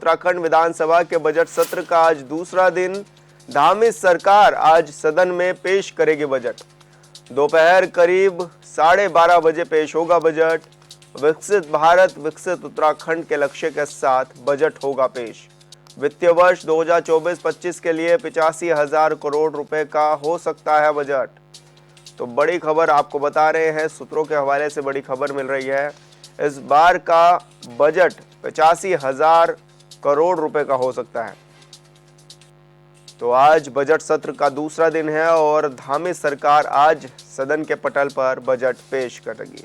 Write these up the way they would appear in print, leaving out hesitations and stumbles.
उत्तराखंड विधानसभा के बजट सत्र का आज दूसरा दिन। धामी सरकार आज सदन में पेश करेगी बजट। दोपहर करीब 12:30 बजे पेश होगा बजट। विकसित भारत विकसित उत्तराखंड के लक्ष्य के साथ बजट होगा पेश। वित्तीय वर्ष 2024-25 के लिए 85,000 करोड़ रुपए का हो सकता है बजट। तो बड़ी खबर आपको बता रहे हैं, सूत्रों के हवाले से बड़ी खबर मिल रही है। इस बार का बजट 85,000 करोड़ रुपए का हो सकता है। तो आज बजट सत्र का दूसरा दिन है और धामी सरकार आज सदन के पटल पर बजट पेश करेगी।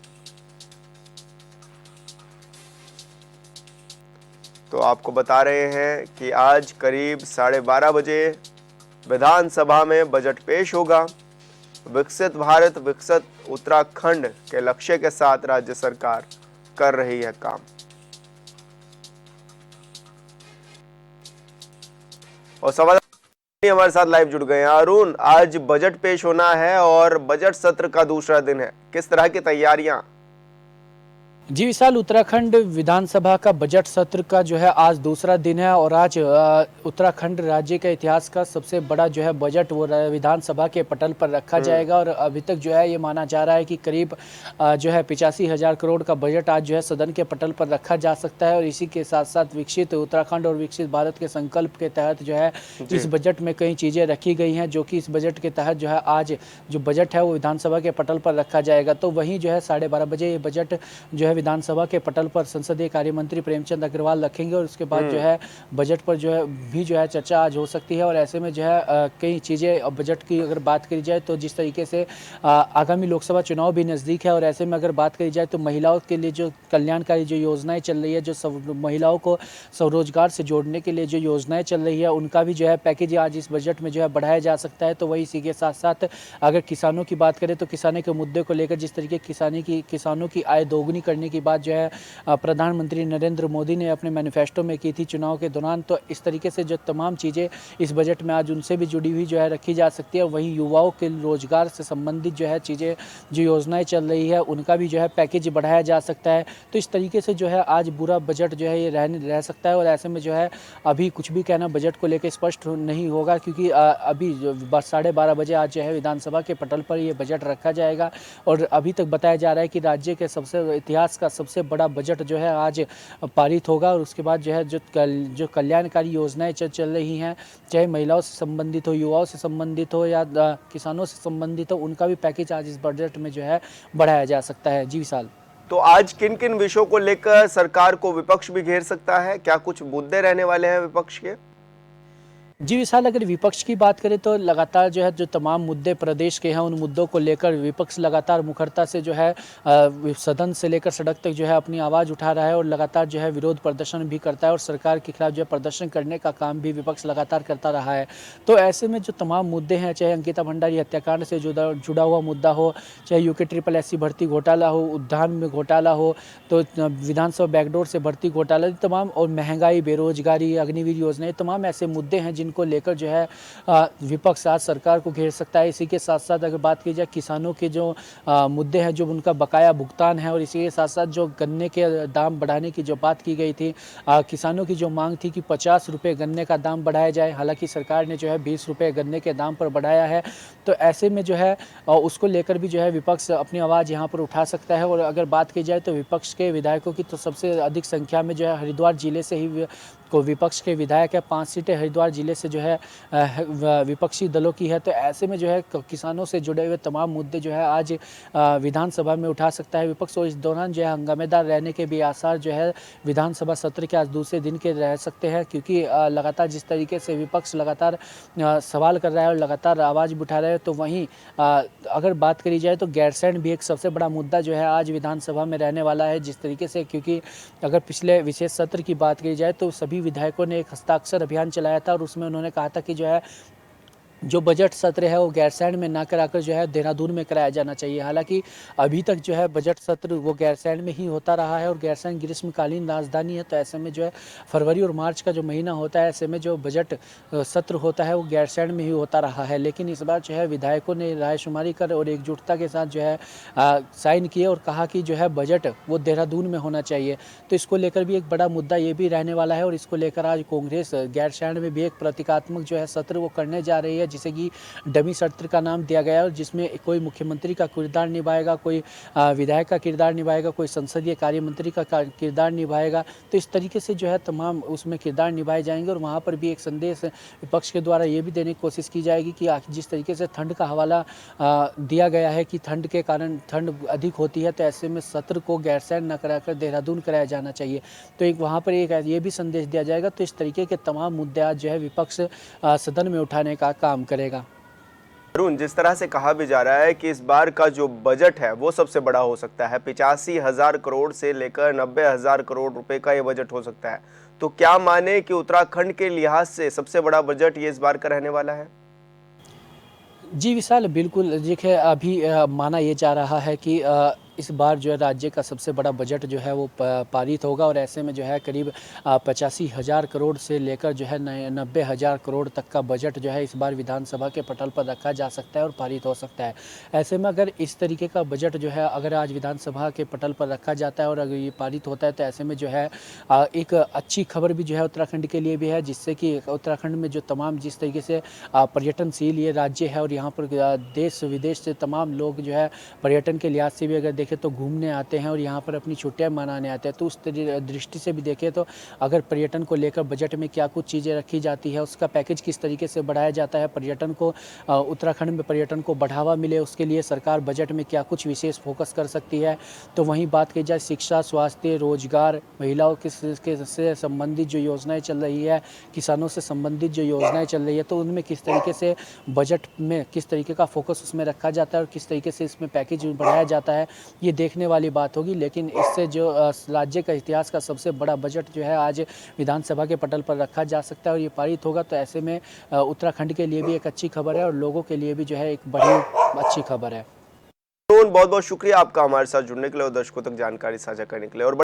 तो आपको बता रहे हैं कि आज करीब 12:30 बजे विधानसभा में बजट पेश होगा। विकसित भारत विकसित उत्तराखंड के लक्ष्य के साथ राज्य सरकार कर रही है काम। और संवाददाता हमारे साथ लाइव जुड़ गए हैं। अरुण, आज बजट पेश होना है और बजट सत्र का दूसरा दिन है, किस तरह की तैयारियां? जी विशाल, उत्तराखंड विधानसभा का बजट सत्र का जो है आज दूसरा दिन है और आज उत्तराखंड राज्य के इतिहास का सबसे बड़ा जो है बजट वो विधानसभा के पटल पर रखा जाएगा। और अभी तक जो है ये माना जा रहा है कि करीब जो है 85,000 करोड़ का बजट आज जो है सदन के पटल पर रखा जा सकता है। और इसी के साथ साथ विकसित उत्तराखंड और विकसित भारत के संकल्प के तहत जो है इस बजट में कई चीज़ें रखी गई हैं, जो कि इस बजट के तहत जो है आज जो बजट है वो विधानसभा के पटल पर रखा जाएगा। तो वहीं जो है 12:30 बजे ये बजट जो है विधानसभा के पटल पर संसदीय कार्य मंत्री प्रेमचंद अग्रवाल रखेंगे और उसके बाद जो है बजट पर जो है चर्चा आज हो सकती है। और ऐसे में जो है कई चीज़ें बजट की अगर बात करी जाए तो जिस तरीके से आगामी लोकसभा चुनाव भी नज़दीक है और ऐसे में अगर बात करी जाए तो महिलाओं के लिए जो कल्याणकारी जो योजनाएं चल रही है, जो महिलाओं को स्वरोजगार से जोड़ने के लिए जो योजनाएं चल रही है, उनका भी जो है पैकेज आज इस बजट में जो है बढ़ाया जा सकता है। तो वही इसी के साथ साथ अगर किसानों की बात करें तो किसानों के मुद्दे को लेकर जिस तरीके किसानों की आय दोगुनी करने की बात जो है प्रधानमंत्री नरेंद्र मोदी ने अपने मैनिफेस्टो में की थी चुनाव के दौरान, तो इस तरीके से जो तमाम चीज़ें इस बजट में आज उनसे भी जुड़ी हुई जो है रखी जा सकती है। वहीं युवाओं के रोजगार से संबंधित जो है चीज़ें जो योजनाएं चल रही है उनका भी जो है पैकेज बढ़ाया जा सकता है। तो इस तरीके से जो है आज पूरा बजट जो है ये रह सकता है। और ऐसे में जो है अभी कुछ भी कहना बजट को लेकर स्पष्ट नहीं होगा, क्योंकि अभी 12:30 बजे आज जो है विधानसभा के पटल पर ये बजट रखा जाएगा। और अभी तक बताया जा रहा है कि राज्य के इतिहास का सबसे बड़ा बजट जो है आज पारित होगा। और उसके बाद जो है जो कल्याणकारी योजनाएं चल रही हैं, चाहे महिलाओं से संबंधित हो, युवाओं से संबंधित हो या किसानों से संबंधित हो, उनका भी पैकेज आज इस बजट में जो है बढ़ाया जा सकता है। जी विशाल, तो आज किन किन विषयों को लेकर सरकार को विपक्ष भी घेर सकता है? क्या कुछ मुद्दे रहने वाले हैं विपक्ष के? जी विशाल, अगर विपक्ष की बात करें तो लगातार जो है जो तमाम मुद्दे प्रदेश के हैं उन मुद्दों को लेकर विपक्ष लगातार मुखरता से जो है सदन से लेकर सड़क तक जो है अपनी आवाज़ उठा रहा है और लगातार जो है विरोध प्रदर्शन भी करता है और सरकार के खिलाफ जो है प्रदर्शन करने का काम भी विपक्ष लगातार करता रहा है। तो ऐसे में जो तमाम मुद्दे हैं, चाहे अंकिता भंडारी हत्याकांड से जुड़ा हुआ मुद्दा हो, चाहे UKSS भर्ती घोटाला हो, उद्यान में घोटाला हो, तो विधानसभा बैकडोर से भर्ती घोटाला, तमाम और महंगाई, बेरोजगारी, अग्निवीर योजना, तमाम ऐसे मुद्दे हैं जिनको लेकर जो है विपक्ष आज सरकार को घेर सकता है। इसी के साथ साथ अगर बात की जाए किसानों के जो मुद्दे हैं, जो उनका बकाया भुगतान है, और इसी के साथ साथ जो गन्ने के दाम बढ़ाने की जो बात की गई थी, किसानों की जो मांग थी कि 50 रुपये गन्ने का दाम बढ़ाया जाए, हालांकि सरकार ने जो है 20 रुपये गन्ने के दाम पर बढ़ाया है। तो ऐसे में जो है उसको लेकर भी जो है विपक्ष अपनी आवाज़ यहाँ पर उठा सकता है। और अगर बात की जाए तो विपक्ष के विधायकों की तो सबसे अधिक संख्या में जो है हरिद्वार जिले से ही को विपक्ष के विधायक है। 5 सीटें हरिद्वार जिले से जो है विपक्षी दलों की है। तो ऐसे में जो है किसानों से जुड़े हुए तमाम मुद्दे जो है आज विधानसभा में उठा सकता है विपक्ष। और इस दौरान जो है हंगामेदार रहने के भी आसार जो है विधानसभा सत्र के आज दूसरे दिन के रह सकते हैं, क्योंकि लगातार जिस तरीके से विपक्ष लगातार सवाल कर रहा है और लगातार आवाज़ भी उठा रहा है, तो वहीं अगर बात करी जाए तो गैरसैंण भी एक सबसे बड़ा मुद्दा जो है आज विधानसभा में रहने वाला है। जिस तरीके से, क्योंकि अगर पिछले विशेष सत्र की बात की जाए तो सभी विधायकों ने एक हस्ताक्षर अभियान चलाया था और उसमें उन्होंने कहा था कि जो है जो बजट सत्र है वो गैरसैंण में ना कराकर जो है देहरादून में कराया जाना चाहिए। हालांकि अभी तक जो है बजट सत्र वो गैरसैंण में ही होता रहा है और गैरसैंण ग्रीष्मकालीन राजधानी है, तो ऐसे में जो है फरवरी और मार्च का जो महीना होता है, ऐसे में जो बजट सत्र होता है वो गैरसैंण में ही होता रहा है। लेकिन इस बार जो है विधायकों ने रायशुमारी कर और एकजुटता के साथ जो है साइन किए और कहा कि जो है बजट वो देहरादून में होना चाहिए। तो इसको लेकर भी एक बड़ा मुद्दा ये भी रहने वाला है और इसको लेकर आज कांग्रेस गैरसैंण में भी एक प्रतीकात्मक जो है सत्र वो करने जा रही है, जिसे कि डमी सत्र का नाम दिया गया है और जिसमें कोई मुख्यमंत्री का किरदार निभाएगा, कोई विधायक का किरदार निभाएगा, कोई संसदीय कार्य मंत्री का किरदार निभाएगा। तो इस तरीके से जो है तमाम उसमें किरदार निभाए जाएंगे और वहाँ पर भी एक संदेश विपक्ष के द्वारा ये भी देने की कोशिश की जाएगी कि जिस तरीके से ठंड का हवाला दिया गया है कि ठंड के कारण ठंड अधिक होती है, तो ऐसे में सत्र को गैरसैंण न कराकर देहरादून कराया जाना चाहिए। तो एक वहाँ पर एक ये भी संदेश दिया जाएगा। तो इस तरीके के तमाम मुद्दे आज जो है विपक्ष सदन में उठाने का काम करेगा। अरुण, जिस तरह से कहा भी जा रहा है कि इस बार का जो बजट है वो सबसे बड़ा हो सकता है, 85,000 करोड़ से लेकर 90,000 करोड़ रुपए का ये बजट हो सकता है, तो क्या माने कि उत्तराखंड के लिहाज से सबसे बड़ा बजट ये इस बार का रहने वाला है? जी विशाल, बिल्कुल देखिए अभी माना ये जा रहा है कि इस बार जो है राज्य का सबसे बड़ा बजट जो है वो पारित होगा और ऐसे में जो है करीब 85,000 करोड़ से लेकर जो है 90,000 करोड़ तक का बजट जो है इस बार विधानसभा के पटल पर रखा जा सकता है और पारित हो सकता है। ऐसे में अगर इस तरीके का बजट जो है अगर आज विधानसभा के पटल पर रखा जाता है और अगर ये पारित होता है, तो ऐसे में जो है एक अच्छी खबर भी जो है उत्तराखंड के लिए भी है, जिससे कि उत्तराखंड में जो तमाम जिस तरीके से पर्यटनशील ये राज्य है और यहाँ पर देश विदेश से तमाम लोग जो है पर्यटन के लिहाज से भी अगर देखें तो घूमने आते हैं और यहाँ पर अपनी छुट्टियाँ मनाने आते हैं। तो उस दृष्टि से भी देखें तो अगर पर्यटन को लेकर बजट में क्या कुछ चीज़ें रखी जाती है, उसका पैकेज किस तरीके से बढ़ाया जाता है, पर्यटन को उत्तराखंड में पर्यटन को बढ़ावा मिले, उसके लिए सरकार बजट में क्या कुछ विशेष फोकस कर सकती है। तो वहीं बात की जाए शिक्षा, स्वास्थ्य, रोजगार, महिलाओं से संबंधित जो योजनाएं चल रही है, किसानों से संबंधित जो योजनाएं चल रही है, तो उनमें किस तरीके से बजट में किस तरीके का फोकस उसमें रखा जाता है और किस तरीके से इसमें पैकेज बढ़ाया जाता है, ये देखने वाली बात होगी। लेकिन इससे जो राज्य का इतिहास का सबसे बड़ा बजट जो है आज विधानसभा के पटल पर रखा जा सकता है और ये पारित होगा। तो ऐसे में उत्तराखंड के लिए भी एक अच्छी खबर है और लोगों के लिए भी जो है एक बड़ी अच्छी खबर है। बहुत बहुत शुक्रिया आपका हमारे साथ जुड़ने के लिए और दर्शकों तक जानकारी साझा करने के लिए। और